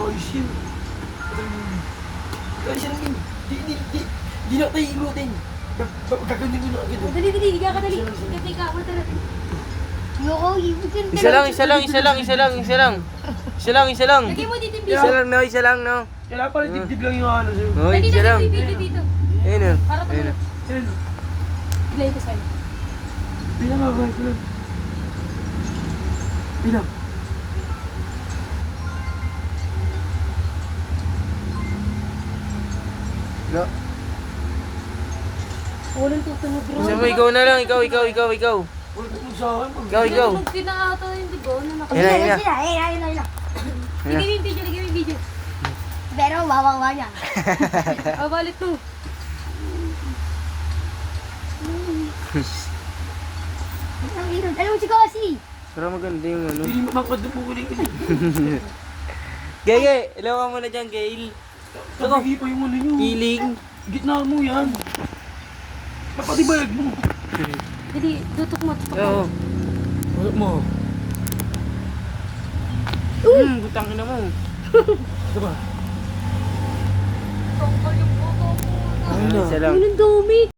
ayos yun. Kaya siya lang di na tayo ilutin. Gagawin ko na agad. Dali, higa ka dali. Kapay ka, wala talaga. Ayoko, ibig ko Isa lang. Lagay mo dito yung video. Isa lang, no? Kailangan pala dibdib lang yung ano sa'yo. Oh, Dali isa na lang. yung video dito. Ayun, oh. Para Ayun, tumulong. oh. Yan. Play ko sa'yo. Bilang nga, ko lang. Bilang. No. Walang tutunog bro. Gusto mo, ikaw na lang. Ikaw. Wala ko sa akin. Ikaw. Pinakata yung digo. Ano na Ayun na, ayun na. Ayun na. Lagay mo yung video. Pero wawawa niya. Balit to. Ang ino, alam mo si Kosi. Pero maganda yung ano. Hindi mapagpadupukuling ko. Gege, ilaw ka muna dyan, Gail. Tatagi pa yung ano nyo. Kiling. Gitna mo yan. Napatibayag mo. Dali, tutok mo. Oo. Wala mo. Butang ina mo. Ito ba? Tungkol yung buto mo. Isa lang. Ano dumi?